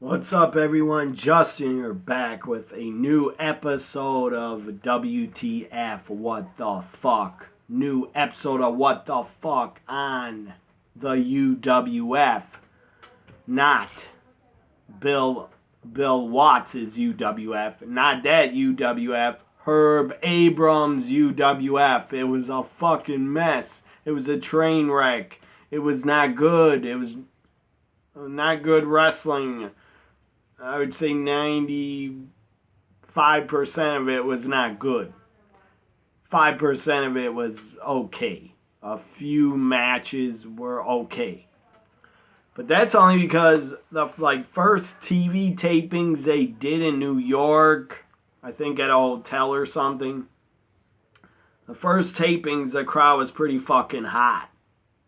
What's up, everyone? Justin here, back with a new episode of WTF What the Fuck. New episode of What the Fuck on the UWF. Not Bill Watts' UWF. Not that UWF. Herb Abrams UWF. It was a fucking mess. It was a train wreck. It was not good. It was not good wrestling. I would say 95% of it was not good. 5% of it was okay. A few matches were okay. But that's only because the first TV tapings they did in New York, I think at a hotel or something. The first tapings, the crowd was pretty fucking hot.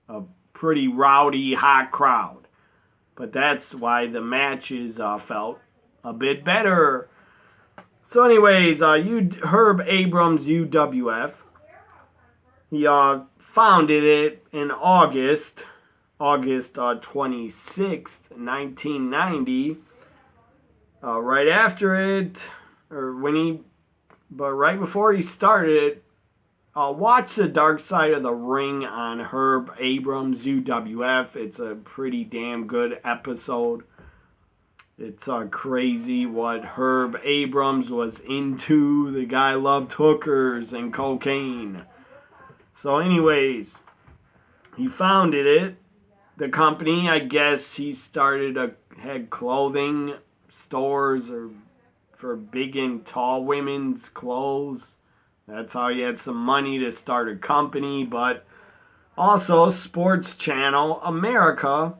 A pretty rowdy, hot crowd. But that's why the matches felt a bit better. So anyways, Herb Abrams UWF, he founded it in August 26th, 1990. Right after it, but right before he started, watch The Dark Side of the Ring on Herb Abrams UWF. It's a pretty damn good episode. It's crazy what Herb Abrams was into. The guy loved hookers and cocaine. So anyways, he founded it. The company, I guess he had clothing stores for big and tall women's clothes. That's how he had some money to start a company. But also Sports Channel America,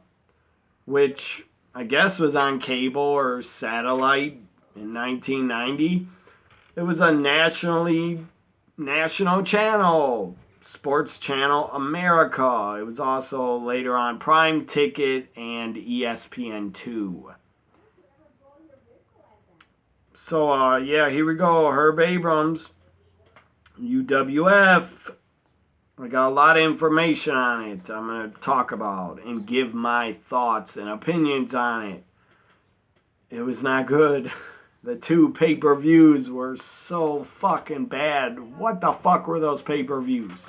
which I guess was on cable or satellite in 1990. It was a national channel, Sports Channel America. It was also later on Prime Ticket and ESPN2. So, here we go. Herb Abrams UWF. I got a lot of information on it I'm going to talk about and give my thoughts and opinions on it. It was not good. The two pay-per-views were so fucking bad. What the fuck were those pay-per-views?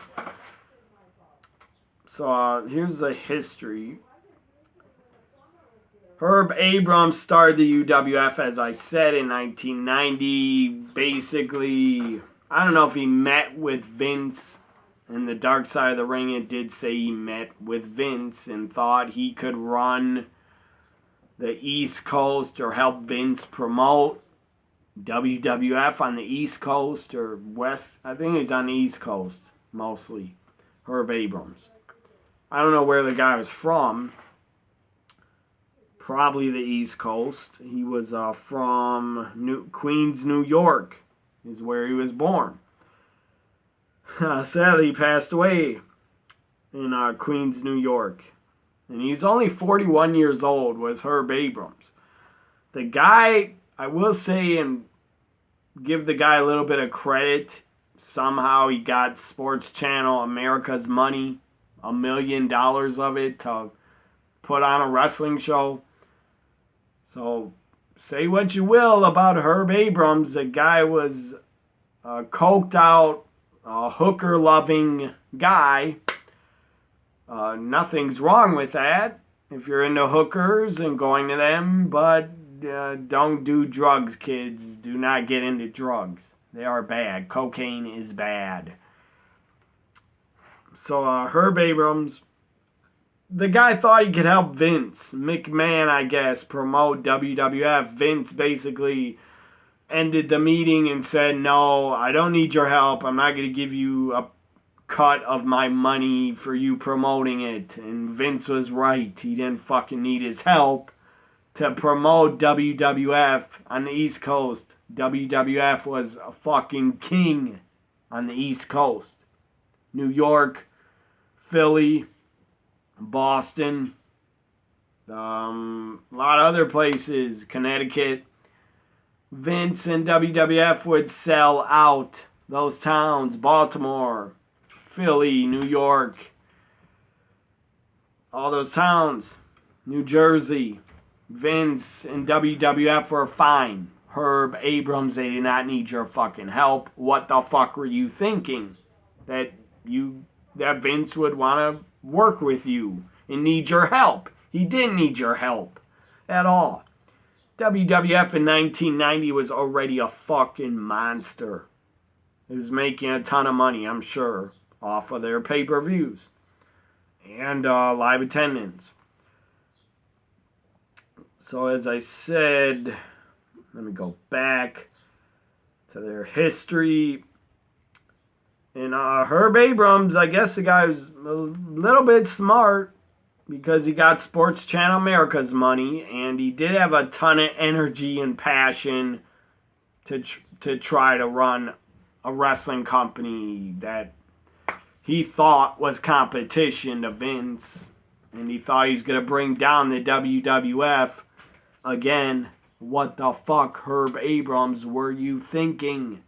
So here's the history. Herb Abrams started the UWF, as I said, in 1990. Basically, I don't know if he met with Vince in The Dark Side of the Ring. It did say he met with Vince and thought he could run the East Coast or help Vince promote WWF on the East Coast or West. I think he's on the East Coast mostly. Herb Abrams. I don't know where the guy was from. Probably the East Coast. He was from Queens, New York is where he was born. Sadly, he passed away in Queens, New York. And he's only 41 years old, was Herb Abrams. The guy, I will say, and give the guy a little bit of credit, somehow he got Sports Channel America's money, $1 million of it, to put on a wrestling show. So, say what you will about Herb Abrams. The guy was a coked out, hooker-loving guy. Nothing's wrong with that if you're into hookers and going to them, but don't do drugs, kids. Do not get into drugs. They are bad. Cocaine is bad. So Herb Abrams, the guy thought he could help Vince McMahon, I guess, promote WWF. Vince basically ended the meeting and said, no, I don't need your help. I'm not going to give you a cut of my money for you promoting it. And Vince was right. He didn't fucking need his help to promote WWF on the East Coast. WWF was a fucking king on the East Coast. New York, Philly, Boston, a lot of other places, Connecticut. Vince and WWF would sell out those towns, Baltimore, Philly, New York, all those towns, New Jersey. Vince and WWF were fine. Herb Abrams, they did not need your fucking help. What the fuck were you thinking? That Vince would want to work with you and need your help. He didn't need your help at all. WWF in 1990 was already a fucking monster. It was making a ton of money, I'm sure, off of their pay-per-views and live attendance. So as I said, let me go back to their history. And Herb Abrams, I guess the guy was a little bit smart because he got Sports Channel America's money, and he did have a ton of energy and passion to try to run a wrestling company that he thought was competition to Vince, and he thought he was going to bring down the WWF. Again, what the fuck, Herb Abrams, were you thinking?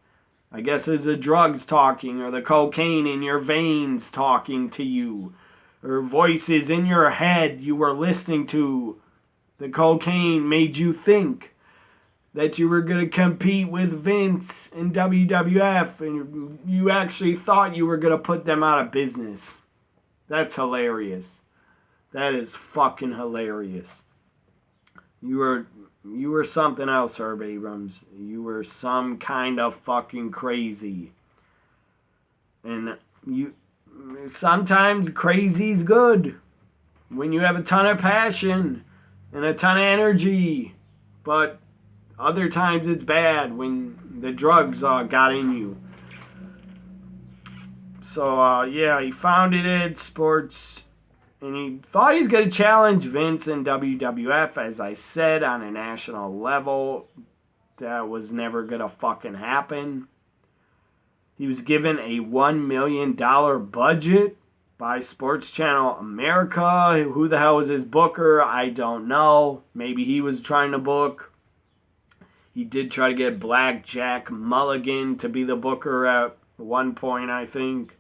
I guess it's the drugs talking, or the cocaine in your veins talking to you, or voices in your head you were listening to. The cocaine made you think that you were going to compete with Vince and WWF, and you actually thought you were going to put them out of business. That's hilarious. That is fucking hilarious. You were something else, Herb Abrams. You were some kind of fucking crazy. And sometimes crazy's good. When you have a ton of passion and a ton of energy. But other times it's bad when the drugs got in you. So, he founded it, Sports, and he thought he was going to challenge Vince and WWF, as I said, on a national level. That was never going to fucking happen. He was given a $1 million budget by Sports Channel America. Who the hell was his booker? I don't know. Maybe he was trying to book. He did try to get Black Jack Mulligan to be the booker at one point, I think.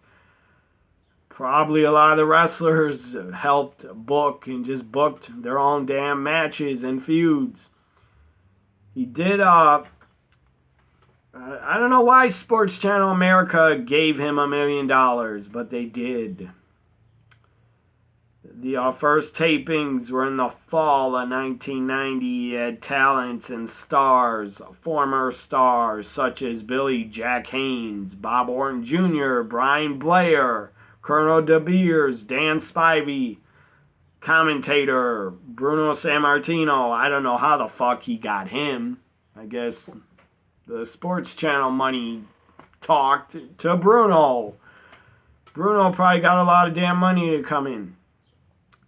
Probably a lot of the wrestlers helped book and just booked their own damn matches and feuds. He did, I don't know why Sports Channel America gave him $1 million, but they did. The first tapings were in the fall of 1990. He had talents and stars, former stars such as Billy Jack Haynes, Bob Orton Jr., Brian Blair, Colonel De Beers, Dan Spivey, commentator Bruno Sammartino. I don't know how the fuck he got him. I guess the Sports Channel money talked to Bruno. Bruno probably got a lot of damn money to come in.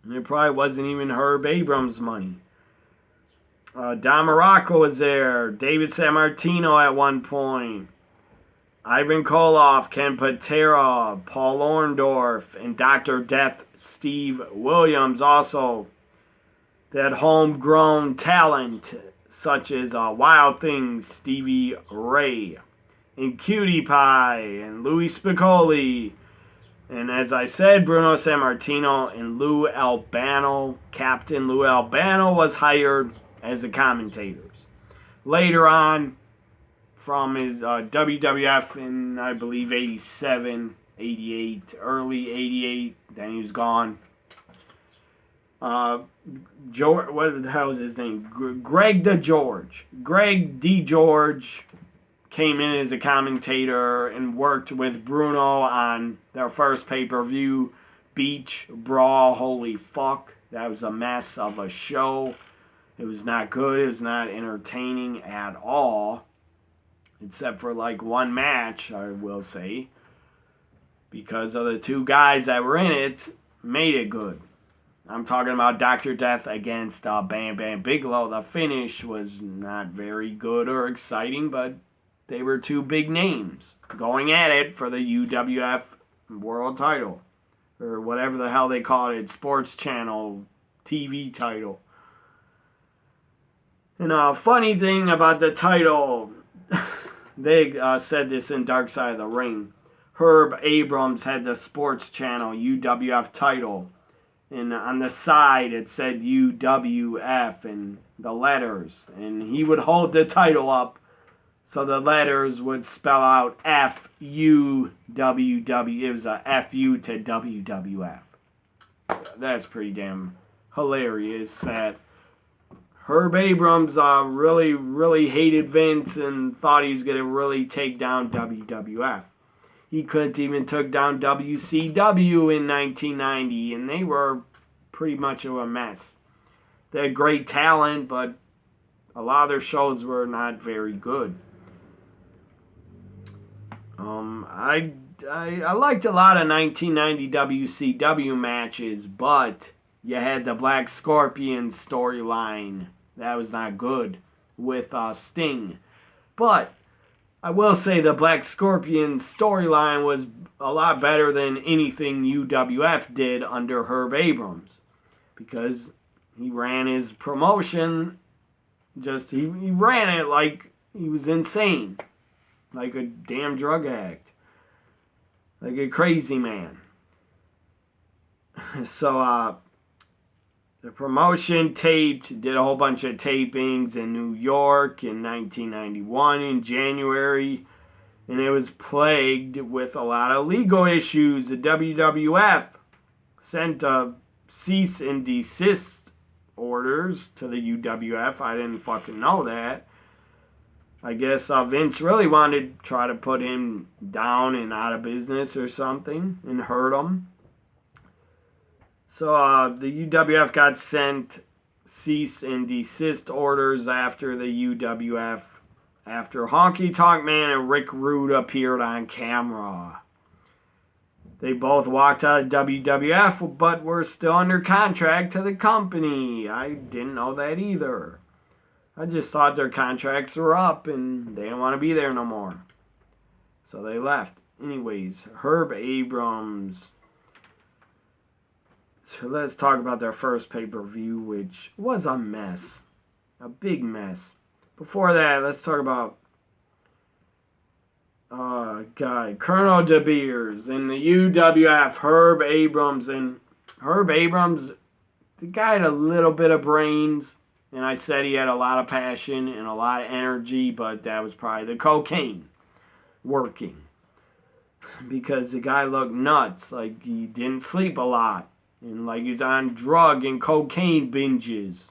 And it probably wasn't even Herb Abrams' money. Don Morocco was there. David Sammartino at one point. Ivan Koloff, Ken Patera, Paul Orndorff, and Dr. Death Steve Williams also. That homegrown talent such as Wild Things, Stevie Ray, and Cutie Pie, and Louis Spicolli. And as I said, Bruno Sammartino and Lou Albano. Captain Lou Albano was hired as the commentators. Later on, from his WWF in, I believe, 87, 88, early 88. Then he was gone. George, what the hell is his name? Greg DeGeorge. Greg DeGeorge came in as a commentator and worked with Bruno on their first pay-per-view, Beach Brawl. Holy fuck. That was a mess of a show. It was not good. It was not entertaining at all. Except for like one match, I will say. Because of the two guys that were in it, made it good. I'm talking about Dr. Death against Bam Bam Bigelow. The finish was not very good or exciting, but they were two big names going at it for the UWF World title. Or whatever the hell they call it, Sports Channel TV title. And a funny thing about the title... They said this in Dark Side of the Ring. Herb Abrams had the Sports Channel UWF title and on the side it said UWF and the letters, and he would hold the title up so the letters would spell out FUWW. It was a FU to WWF. That's pretty damn hilarious that Herb Abrams really hated Vince and thought he was going to really take down WWF. He couldn't even took down WCW in 1990, and they were pretty much of a mess. They had great talent, but a lot of their shows were not very good. I liked a lot of 1990 WCW matches, but you had the Black Scorpion storyline. That was not good with Sting. But I will say the Black Scorpion storyline was a lot better than anything UWF did under Herb Abrams, because he ran his promotion, he ran it like he was insane, like a damn drug addict, like a crazy man. So the promotion did a whole bunch of tapings in New York in 1991 in January, and it was plagued with a lot of legal issues. The WWF sent cease and desist orders to the UWF. I didn't fucking know that. I guess Vince really wanted to try to put him down and out of business or something and hurt him. So the UWF got sent cease and desist orders after the UWF, after Honky Tonk Man and Rick Rude appeared on camera. They both walked out of WWF, but were still under contract to the company. I didn't know that either. I just thought their contracts were up and they didn't want to be there no more. So they left. Anyways, Herb Abrams. So let's talk about their first pay-per-view, which was a mess. A big mess. Before that, let's talk about Colonel De Beers and the UWF, Herb Abrams. And Herb Abrams, the guy had a little bit of brains, and I said he had a lot of passion and a lot of energy, but that was probably the cocaine working. Because the guy looked nuts, like he didn't sleep a lot. And like he's on drug and cocaine binges.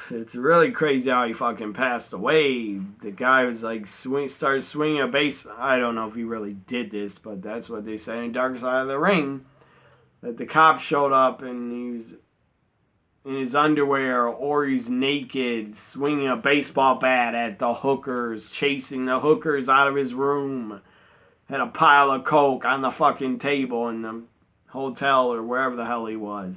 It's really crazy how he fucking passed away. The guy was like started swinging a base. I don't know if he really did this, but that's what they said in Dark Side of the Ring. That the cops showed up and he was in his underwear or he's naked, swinging a baseball bat at the hookers, chasing the hookers out of his room. Had a pile of coke on the fucking table in the hotel or wherever the hell he was.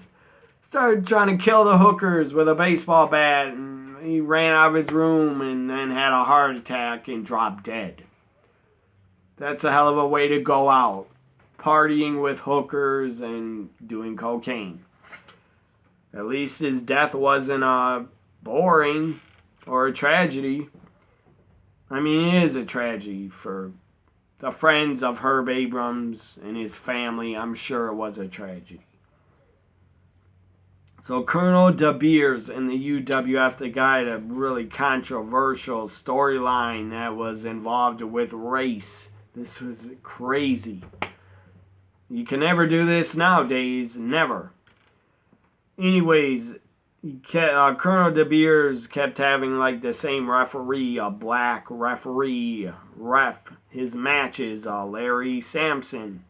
Started trying to kill the hookers with a baseball bat, and he ran out of his room and then had a heart attack and dropped dead. That's a hell of a way to go out. Partying with hookers and doing cocaine. At least his death wasn't boring or a tragedy. I mean, it is a tragedy for the friends of Herb Abrams and his family. I'm sure it was a tragedy. So Colonel De Beers in the UWF, the guy had a really controversial storyline that was involved with race. This was crazy. You can never do this nowadays. Never. Anyways, Colonel De Beers kept having like the same referee, a black referee, ref his matches, Larry Sampson.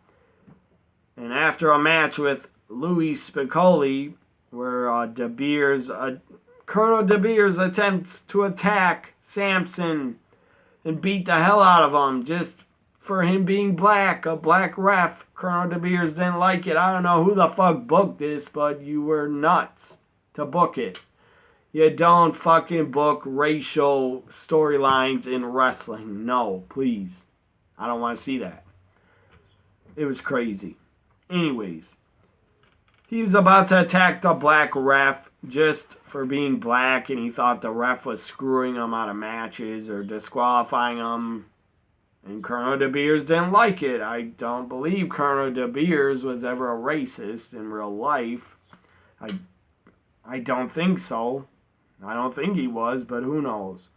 And after a match with Louis Spicolli, where Colonel De Beers attempts to attack Sampson and beat the hell out of him just for him being black, a black ref. Colonel De Beers didn't like it. I don't know who the fuck booked this, but you were nuts to book it. You don't fucking book racial storylines in wrestling. No, please. I don't want to see that. It was crazy. Anyways, he was about to attack the black ref just for being black, and he thought the ref was screwing him out of matches or disqualifying him. And Colonel De Beers didn't like it. I don't believe Colonel De Beers was ever a racist in real life. I don't think so. I don't think he was, but who knows.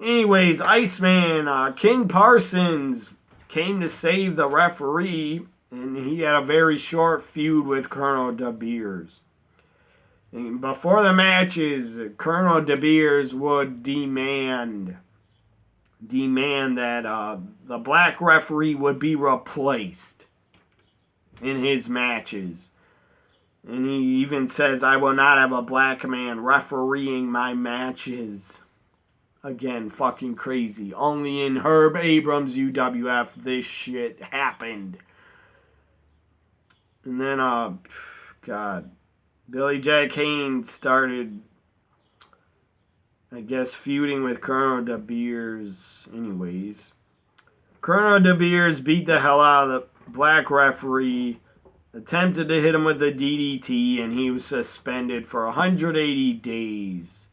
Anyways, Iceman, King Parsons came to save the referee, and he had a very short feud with Colonel De Beers. And before the matches, Colonel De Beers would demand that the black referee would be replaced in his matches. And he even says, I will not have a black man refereeing my matches. Again, fucking crazy. Only in Herb Abrams UWF this shit happened. And then, Billy Jack Haynes started, I guess, feuding with Colonel De Beers. Anyways, Colonel De Beers beat the hell out of the black referee, attempted to hit him with a DDT, and he was suspended for 180 days.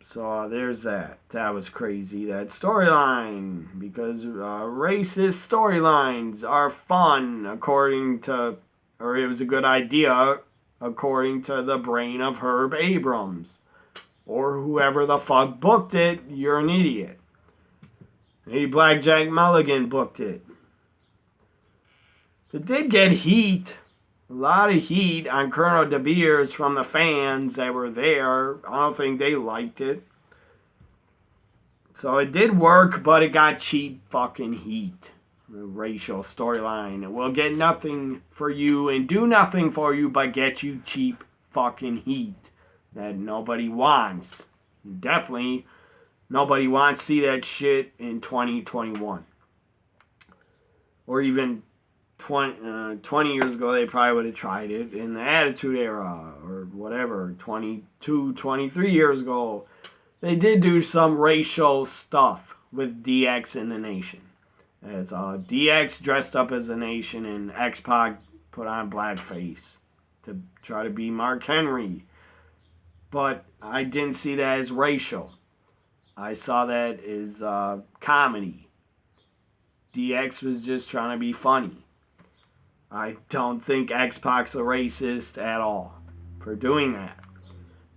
So there's that. That was crazy, that storyline. Because racist storylines are fun, or it was a good idea, according to the brain of Herb Abrams. Or whoever the fuck booked it, you're an idiot. Maybe Blackjack Mulligan booked it. It did get heat. A lot of heat on Colonel De Beers from the fans that were there. I don't think they liked it. So it did work, but it got cheap fucking heat. The racial storyline. It will get nothing for you and do nothing for you but get you cheap fucking heat that nobody wants. Definitely nobody wants to see that shit in 2021. Or even 20 years ago, they probably would have tried it in the Attitude Era or whatever. 22, 23 years ago, they did do some racial stuff with DX and the Nation. As DX dressed up as the Nation and X-Pac put on blackface to try to be Mark Henry. But I didn't see that as racial. I saw that as comedy. DX was just trying to be funny. I don't think X-Pac's a racist at all for doing that.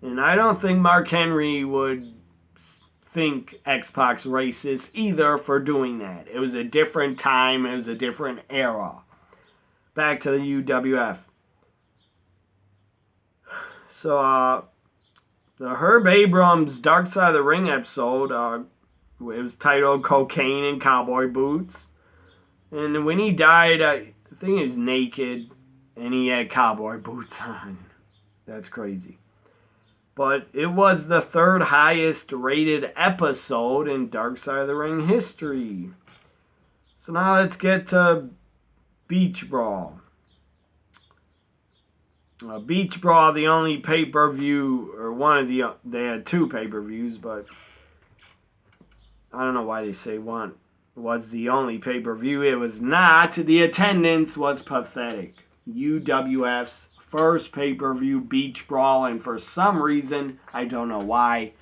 And I don't think Mark Henry would think X-Pac's racist either for doing that. It was a different time. It was a different era. Back to the UWF. So, the Herb Abrams Dark Side of the Ring episode, it was titled Cocaine and Cowboy Boots. And when he died, I think he was naked and he had cowboy boots on. That's crazy. But it was the third highest rated episode in Dark Side of the Ring history. So now let's get to Beach Brawl. Beach Brawl, the only pay-per-view, or they had two pay-per-views, but I don't know why they say one was the only pay-per-view. It was not. The attendance was pathetic. UWF's first pay-per-view, Beach Brawl, and for some reason, I don't know why,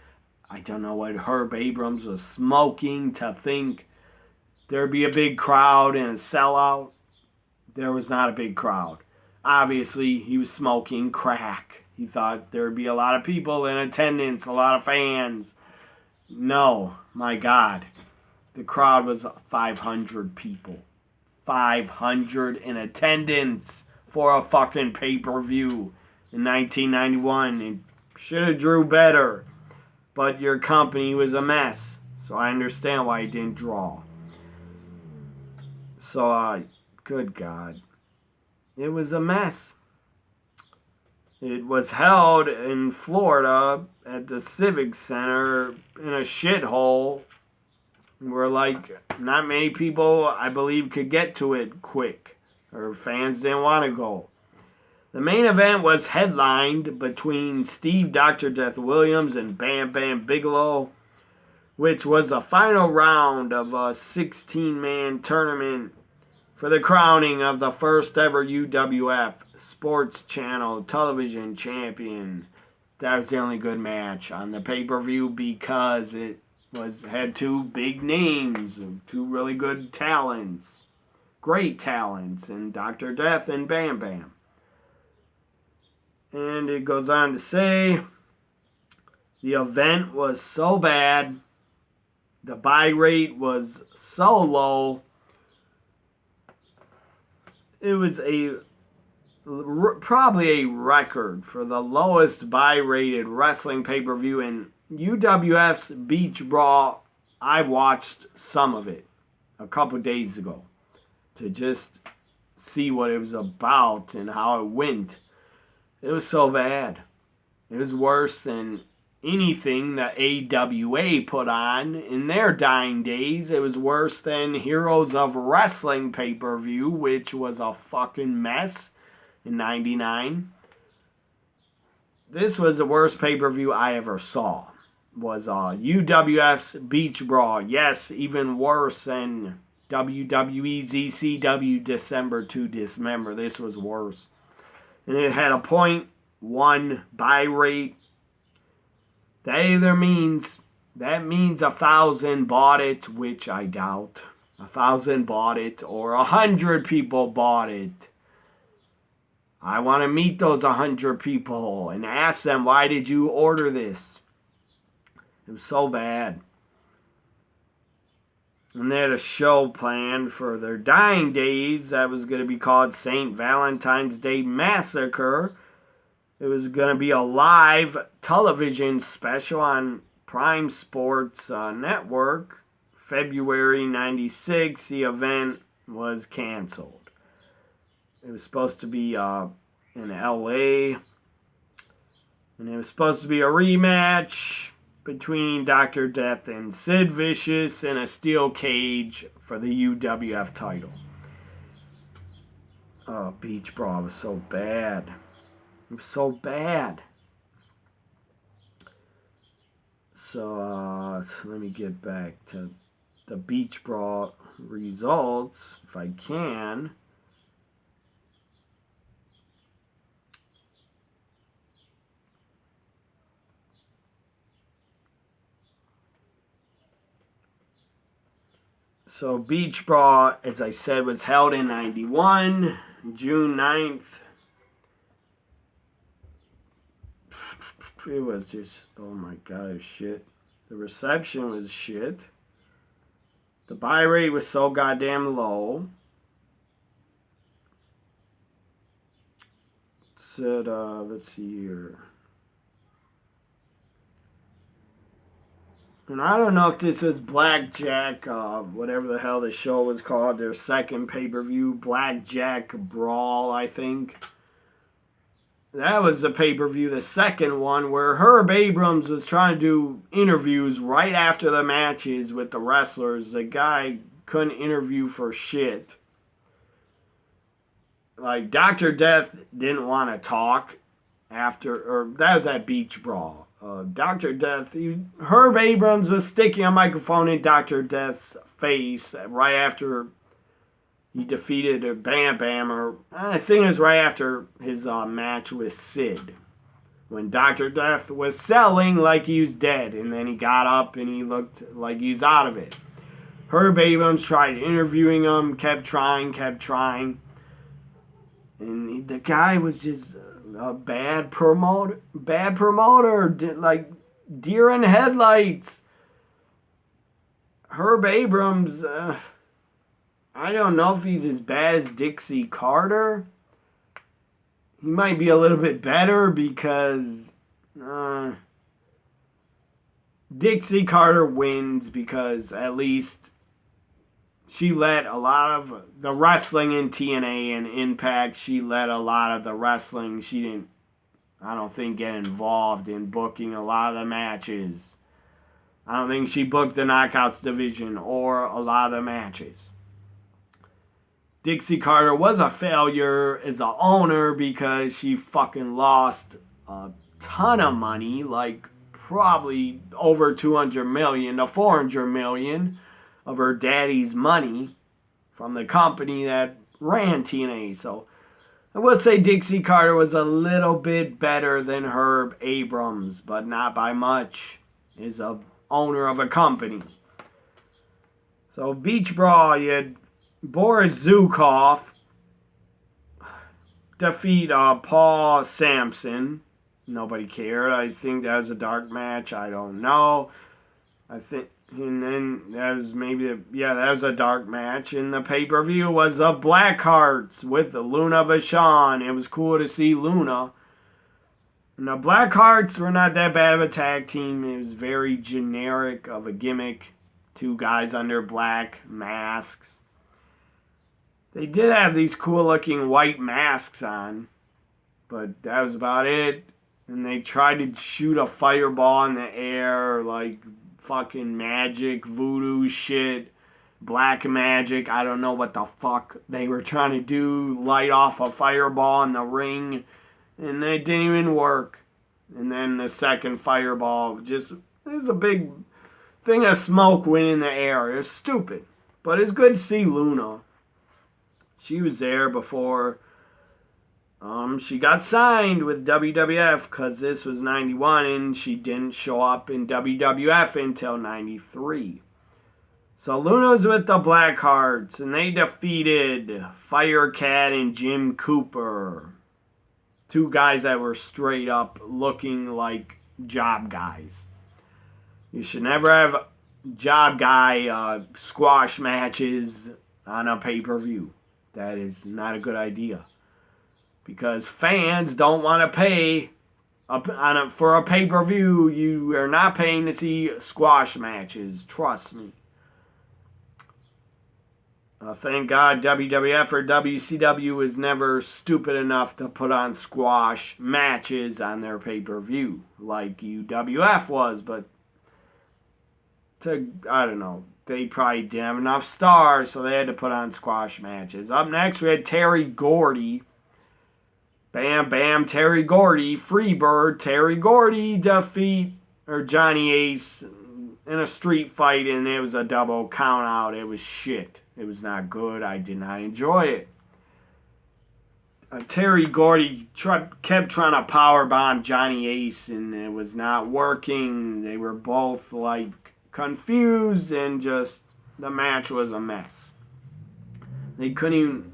I don't know what Herb Abrams was smoking to think there'd be a big crowd and a sellout. There was not a big crowd. Obviously, he was smoking crack. He thought there'd be a lot of people in attendance, a lot of fans. No, my God. The crowd was 500 people. 500 in attendance for a fucking pay-per-view in 1991. It should have drew better. But your company was a mess. So I understand why it didn't draw. So, good God. It was a mess. It was held in Florida at the Civic Center in a shithole where, not many people, I believe, could get to it quick. Or fans didn't want to go. The main event was headlined between Steve Dr. Death Williams and Bam Bam Bigelow, which was the final round of a 16-man tournament for the crowning of the first ever UWF Sports Channel television champion. That was the only good match on the pay-per-view because it had two big names, two really good talents, great talents, in Dr. Death and Bam Bam. And it goes on to say, the event was so bad, the buy rate was so low, it was probably a record for the lowest buy rated wrestling pay-per-view in UWF's Beach Brawl. I watched some of it a couple days ago to just see what it was about and how it went. It was so bad. It was worse than anything that AWA put on in their dying days. It was worse than Heroes of Wrestling pay-per-view, which was a fucking mess in 99. This was the worst pay-per-view I ever saw. Was UWF's Beach Brawl. Yes, even worse than WWE ZCW December to Dismember. This was worse. And it had a .1 buy rate. That means 1,000 bought it, which I doubt. 1,000 bought it, or 100 people bought it. I want to meet those 100 people and ask them, why did you order this? It was so bad. And they had a show planned for their dying days that was going to be called St. Valentine's Day Massacre. It was going to be a live television special on Prime Sports Network. February 96, the event was canceled. It was supposed to be in LA. And it was supposed to be a rematch between Dr. Death and Sid Vicious in a steel cage for the UWF title. Oh, Beach Brawl was so bad. It was so bad. So let me get back to the Beach Brawl results, if I can. So Beach Brawl, as I said, was held in 91, June 9th. It was just, oh my god, it was shit. The reception was shit. The buy rate was so goddamn low. Said, let's see here. And I don't know if this is Blackjack, whatever the hell the show was called, their second pay-per-view, Blackjack Brawl, I think. That was the pay-per-view, the second one, where Herb Abrams was trying to do interviews right after the matches with the wrestlers. The guy couldn't interview for shit. Like, Dr. Death didn't want to talk after, or that was at Beach Brawl. Dr. Death, Herb Abrams was sticking a microphone in Dr. Death's face right after he defeated Bam Bam, or I think it was right after his match with Sid. When Dr. Death was selling like he was dead, and then he got up and he looked like he was out of it. Herb Abrams tried interviewing him, kept trying. And the guy was just a bad promoter, like deer in headlights. Herb Abrams, I don't know if he's as bad as Dixie Carter. He might be a little bit better because Dixie Carter wins because at least she led a lot of the wrestling in TNA and Impact. She led a lot of the wrestling. She didn't, I don't think, get involved in booking a lot of the matches. I don't think she booked the Knockouts division or a lot of the matches. Dixie Carter was a failure as an owner because she fucking lost a ton of money, like probably over $200 million to $400 million of her daddy's money from the company that ran TNA. So I would say Dixie Carter was a little bit better than Herb Abrams, but not by much. As an owner of a company. So Beach Brawl, you had Boris Zukov defeat Paul Sampson. Nobody cared. I think that was a dark match. I don't know. And then that was that was a dark match. And the pay-per-view was the Blackhearts with Luna Vachon. It was cool to see Luna. And the Blackhearts were not that bad of a tag team. It was very generic of a gimmick. Two guys under black masks. They did have these cool-looking white masks on, but that was about it. And they tried to shoot a fireball in the air, like fucking magic, voodoo shit, black magic. I don't know what the fuck they were trying to do, light off a fireball in the ring, and it didn't even work. And then the second fireball, it was a big thing of smoke went in the air. It was stupid, but it's good to see Luna. She was there before she got signed with WWF, because this was 91 and she didn't show up in WWF until 93. So Luna's with the Blackhearts, and they defeated Firecat and Jim Cooper. Two guys that were straight up looking like job guys. You should never have job guy squash matches on a pay-per-view. That is not a good idea. Because fans don't want to pay for a pay-per-view. You are not paying to see squash matches. Trust me. Thank God WWF or WCW was never stupid enough to put on squash matches on their pay-per-view like UWF was. But I don't know. They probably didn't have enough stars, so they had to put on squash matches. Up next, we had Terry Gordy. Bam, bam, Terry Gordy. Freebird, Terry Gordy defeat Johnny Ace in a street fight, and it was a double count out. It was shit. It was not good. I did not enjoy it. Terry Gordy kept trying to powerbomb Johnny Ace, and it was not working. They were both like confused, and just the match was a mess. They couldn't even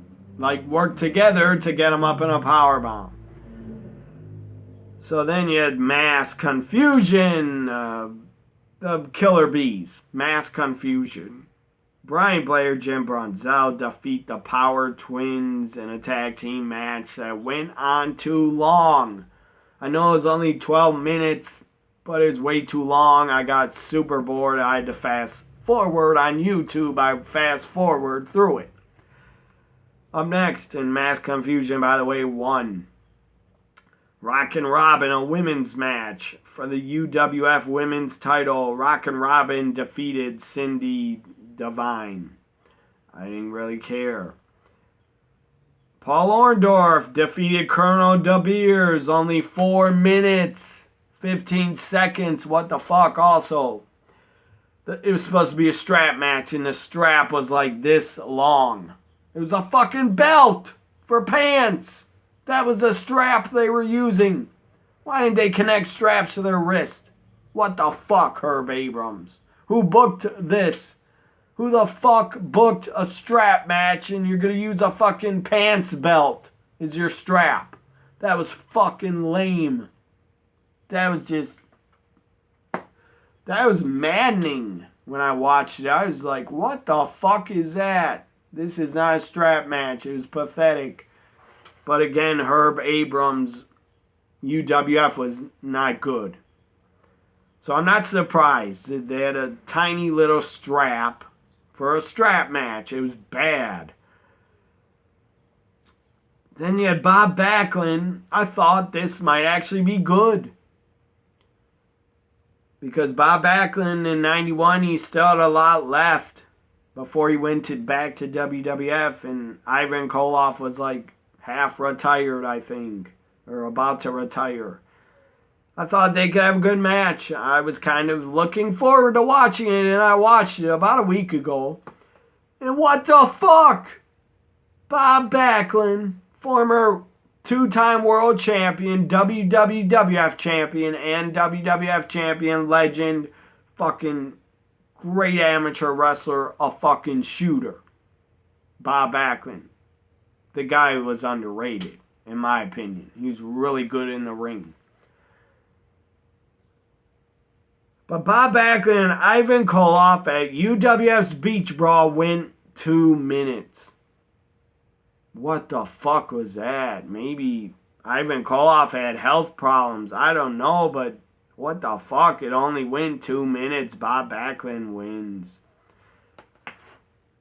work together to get him up in a powerbomb. So then you had Mass Confusion, the Killer Bees, Mass Confusion. Brian Blair, Jim Brunzell defeat the Power Twins in a tag team match that went on too long. I know it was only 12 minutes, but it was way too long. I got super bored. I had to fast forward on YouTube. I fast forward through it. Up next in Mass Confusion, by the way, won Rockin' Robin, a women's match for the UWF women's title. Rockin' Robin defeated Cindy Devine. I didn't really care. Paul Orndorff defeated Colonel De Beers. Only 4 minutes, 15 seconds. What the fuck? Also, it was supposed to be a strap match, and the strap was like this long. It was a fucking belt for pants. That was the strap they were using. Why didn't they connect straps to their wrist? What the fuck, Herb Abrams? Who booked this? Who the fuck booked a strap match and you're going to use a fucking pants belt as your strap? That was fucking lame. That was maddening when I watched it. I was like, what the fuck is that? This is not a strap match. It was pathetic. But again, Herb Abrams UWF was not good. So I'm not surprised that they had a tiny little strap for a strap match. It was bad. Then you had Bob Backlund. I thought this might actually be good. Because Bob Backlund in 91, he still had a lot left before he went back to WWF. And Ivan Koloff was like half retired, I think. Or about to retire. I thought they could have a good match. I was kind of looking forward to watching it, and I watched it about a week ago. And what the fuck? Bob Backlund, former two-time world champion, WWF champion, and WWF champion legend, fucking great amateur wrestler, a fucking shooter. Bob Backlund. The guy was underrated, in my opinion. He was really good in the ring. But Bob Backlund and Ivan Koloff at UWF's Beach Brawl went 2 minutes. What the fuck was that? Maybe Ivan Koloff had health problems. I don't know, but what the fuck? It only went 2 minutes. Bob Backlund wins.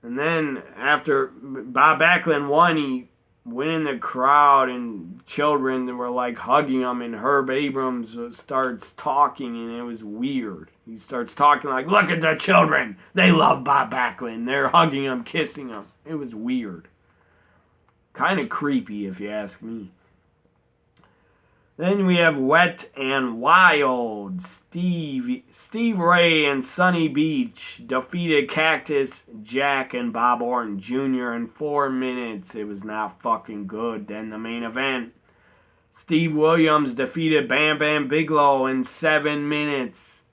And then after Bob Backlund won, he went in the crowd and children were like hugging him, and Herb Abrams starts talking, and it was weird. He starts talking like, look at the children. They love Bob Backlund. They're hugging him, kissing him. It was weird. Kind of creepy, if you ask me. Then we have Wet and Wild. Steve Ray and Sunny Beach defeated Cactus Jack and Bob Orton Jr. in 4 minutes. It was not fucking good. Then the main event. Steve Williams defeated Bam Bam Bigelow in 7 minutes.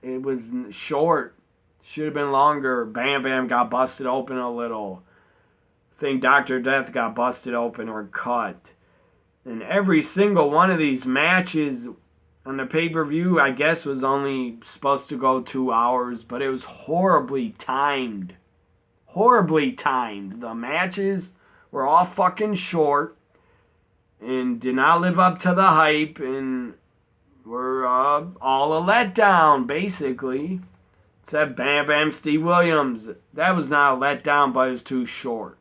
It was short. Should have been longer. Bam Bam got busted open a little. I think Dr. Death got busted open or cut. And every single one of these matches on the pay-per-view, I guess, was only supposed to go 2 hours, but it was horribly timed. Horribly timed. The matches were all fucking short and did not live up to the hype and were all a letdown, basically. Except Bam Bam Steve Williams. That was not a letdown, but it was too short.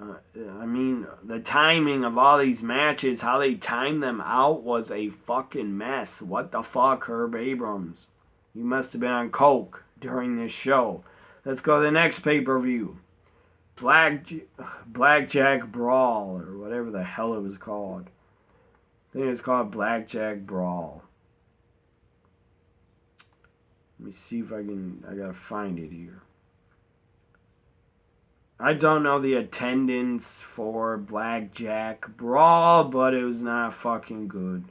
I mean, the timing of all these matches, how they timed them out was a fucking mess. What the fuck, Herb Abrams? You must have been on coke during this show. Let's go to the next pay-per-view. Blackjack Brawl, or whatever the hell it was called. I think it's called Blackjack Brawl. Let me see if I gotta find it here. I don't know the attendance for Blackjack Brawl, but it was not fucking good.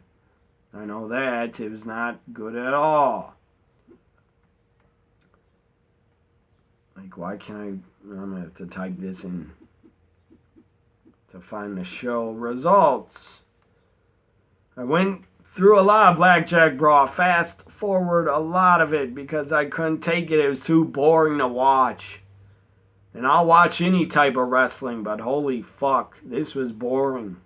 I know that. It was not good at all. Like, why can't I'm going to have to type this in to find the show results. I went through a lot of Blackjack Brawl, fast forward a lot of it because I couldn't take it. It was too boring to watch. And I'll watch any type of wrestling, but holy fuck, this was boring.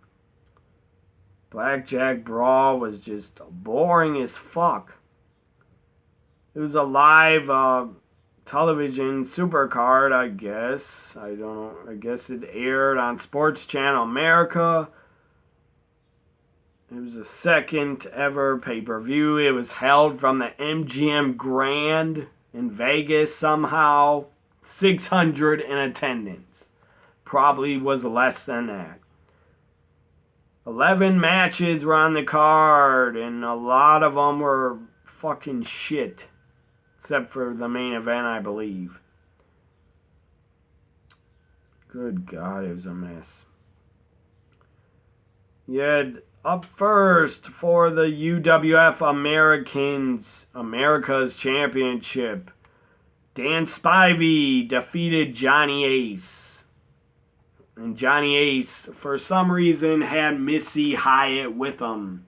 Blackjack Brawl was just boring as fuck. It was a live television supercard, I guess. I guess it aired on Sports Channel America. It was the second ever pay-per-view. It was held from the MGM Grand in Vegas somehow. 600 in attendance. Probably was less than that. 11 matches were on the card, and a lot of them were fucking shit. Except for the main event, I believe. Good God, it was a mess. You had up first for the UWF America's Championship. Dan Spivey defeated Johnny Ace. And Johnny Ace, for some reason, had Missy Hyatt with him.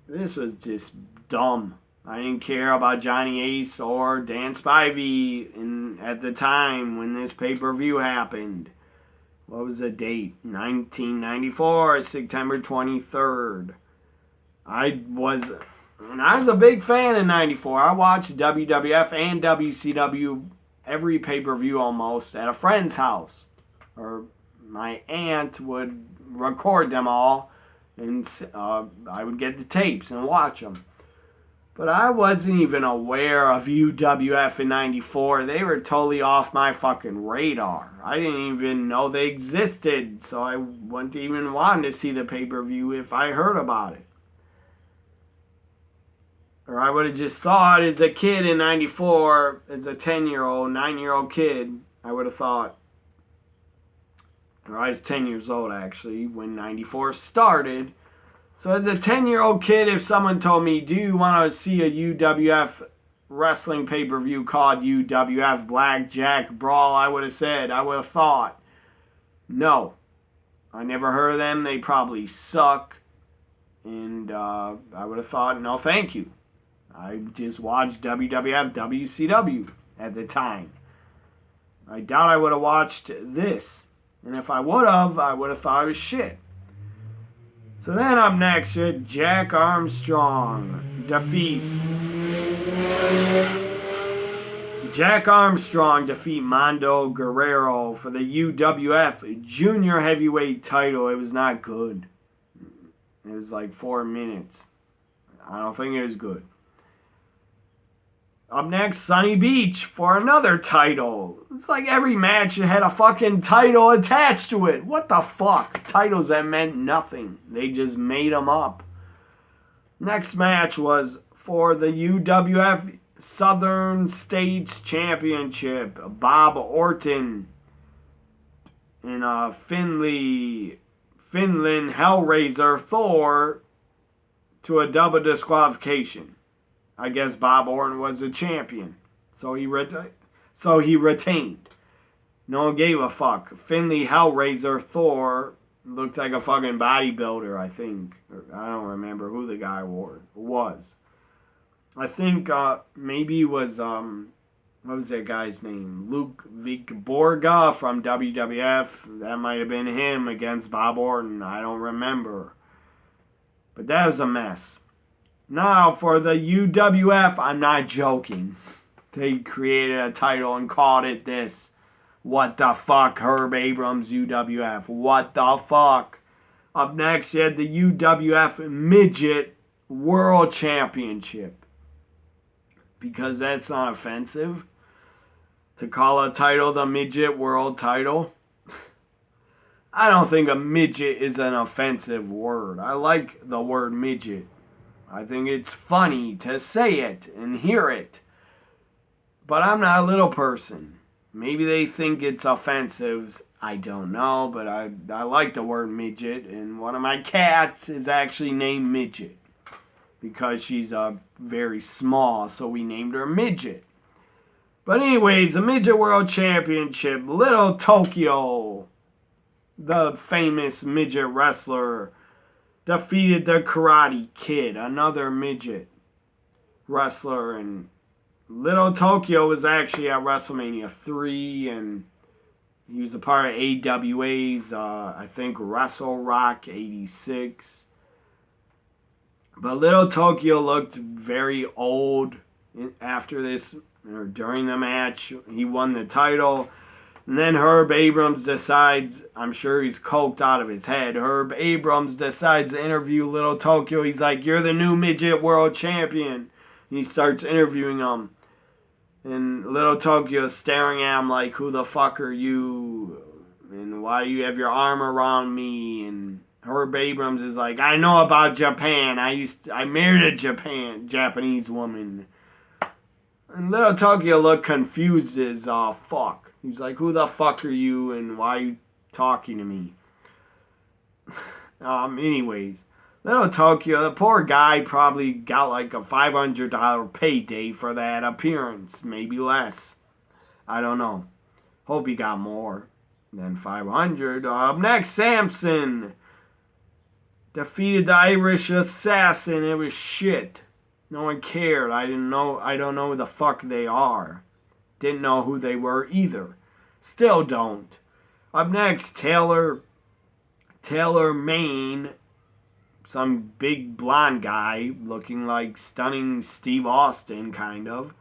This was just dumb. I didn't care about Johnny Ace or Dan Spivey at the time when this pay-per-view happened. What was the date? 1994, September 23rd. I was a big fan in 94. I watched WWF and WCW every pay-per-view almost at a friend's house. Or my aunt would record them all, and I would get the tapes and watch them. But I wasn't even aware of UWF in 94. They were totally off my fucking radar. I didn't even know they existed, so I wouldn't even want to see the pay-per-view if I heard about it. Or I would have just thought as a kid in 94, as a 10-year-old, 9-year-old kid, I would have thought, or I was 10 years old actually, when 94 started. So as a 10-year-old kid, if someone told me, do you want to see a UWF wrestling pay-per-view called UWF Blackjack Brawl, I would have thought, no. I never heard of them. They probably suck. And I would have thought, no, thank you. I just watched WWF WCW at the time. I doubt I would have watched this. And if I would have thought it was shit. So then up next, Jack Armstrong defeat Mando Guerrero for the UWF Junior Heavyweight title. It was not good. It was like 4 minutes. I don't think it was good. Up next, Sunny Beach for another title. It's like every match had a fucking title attached to it. What the fuck? Titles that meant nothing. They just made them up. Next match was for the UWF Southern States Championship. Bob Orton and Finland Hellraiser Thor to a double disqualification. I guess Bob Orton was a champion, so he retained. No one gave a fuck. Finley Hellraiser Thor looked like a fucking bodybuilder, I think. I don't remember who the guy was. I think maybe it was, what was that guy's name? Luke Vigborga from WWF. That might have been him against Bob Orton. I don't remember. But that was a mess. Now for the UWF, I'm not joking. They created a title and called it this. What the fuck, Herb Abrams UWF? What the fuck? Up next, you had the UWF Midget World Championship. Because that's not offensive. To call a title the Midget World title. I don't think a midget is an offensive word. I like the word midget. I think it's funny to say it and hear it. But I'm not a little person. Maybe they think it's offensive. I don't know, but I like the word midget. And one of my cats is actually named Midget. Because she's very small, so we named her Midget. But anyways, the Midget World Championship, Little Tokyo, the famous midget wrestler, defeated the Karate Kid, another midget wrestler. And Little Tokyo was actually at WrestleMania 3, and he was a part of AWA's, I think, Wrestle Rock 86. But Little Tokyo looked very old after this, or during the match. He won the title. And then Herb Abrams decides, I'm sure he's coked out of his head, Herb Abrams decides to interview Little Tokyo. He's like, you're the new midget world champion. And he starts interviewing him. And Little Tokyo's staring at him like, who the fuck are you? And why do you have your arm around me? And Herb Abrams is like, I know about Japan. I married a Japanese woman. And Little Tokyo looked confused as fuck. He's like, who the fuck are you and why are you talking to me? Anyways, Little Tokyo, the poor guy probably got like a $500 payday for that appearance. Maybe less. I don't know. Hope he got more than $500. Up next, Samson defeated the Irish Assassin. It was shit. No one cared. I don't know who the fuck they are. Didn't know who they were either. Still don't. Up next, Taylor Maine, some big blonde guy looking like stunning Steve Austin, kind of,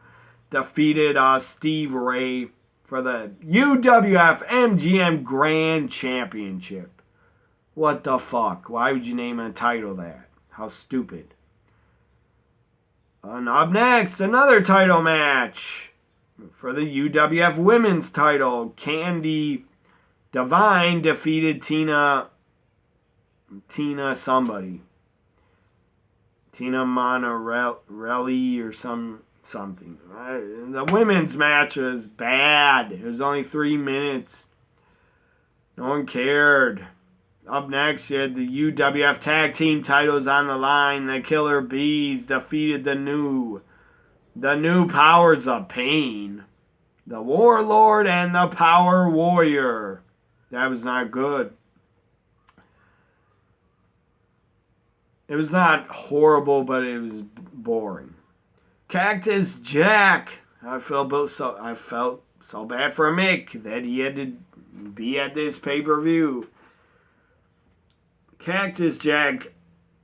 defeated Steve Ray for the UWF MGM Grand Championship. What the fuck? Why would you name a title that? How stupid. And up next, another title match. For the UWF Women's title, Candy Divine defeated Tina somebody. Tina Monarelli or something. The women's match was bad. It was only 3 minutes. No one cared. Up next, you had the UWF Tag Team titles on the line. The Killer Bees defeated the new Powers of Pain, the Warlord, and the Power Warrior. That was not good. It was not horrible, but it was boring. Cactus Jack. I felt so bad for Mick that he had to be at this pay-per-view. Cactus Jack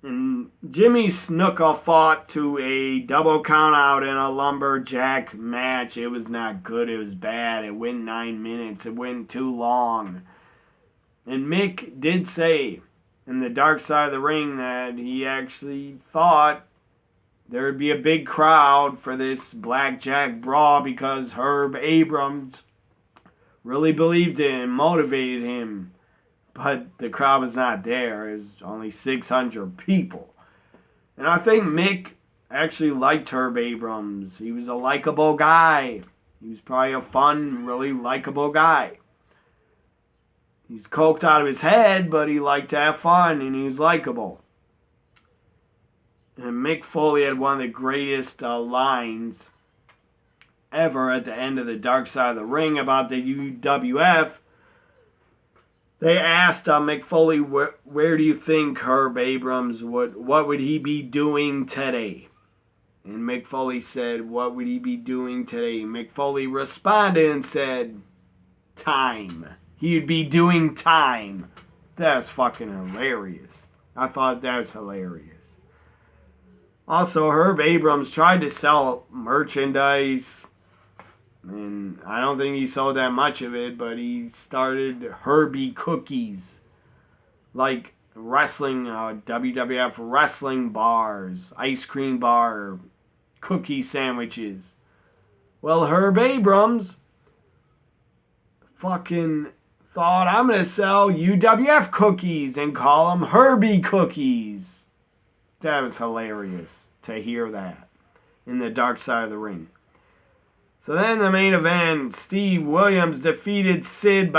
and Jimmy Snuka fought to a double countout in a lumberjack match. It was not good. It was bad. It went 9 minutes. It went too long. And Mick did say in the dark side of the ring that he actually thought there would be a big crowd for this Blackjack Brawl because Herb Abrams really believed it and motivated him. But the crowd was not there. It was only 600 people. And I think Mick actually liked Herb Abrams. He was a likable guy. He was probably a fun, really likable guy. He's coked out of his head, but he liked to have fun, and he was likable. And Mick Foley had one of the greatest lines ever at the end of the Dark Side of the Ring about the UWF. They asked Mick Foley, where do you think Herb Abrams what would he be doing today? And Mick Foley said, what would he be doing today? Mick Foley responded and said, time. He'd be doing time. That's fucking hilarious. I thought that was hilarious. Also, Herb Abrams tried to sell merchandise, and I don't think he sold that much of it, but he started Herbie cookies, like wrestling, WWF wrestling bars, ice cream bar, cookie sandwiches. Well, Herb Abrams fucking thought, I'm going to sell UWF cookies and call them Herbie cookies. That was hilarious to hear that in the Dark Side of the Ring. So then the main event, Steve Williams defeated Sid by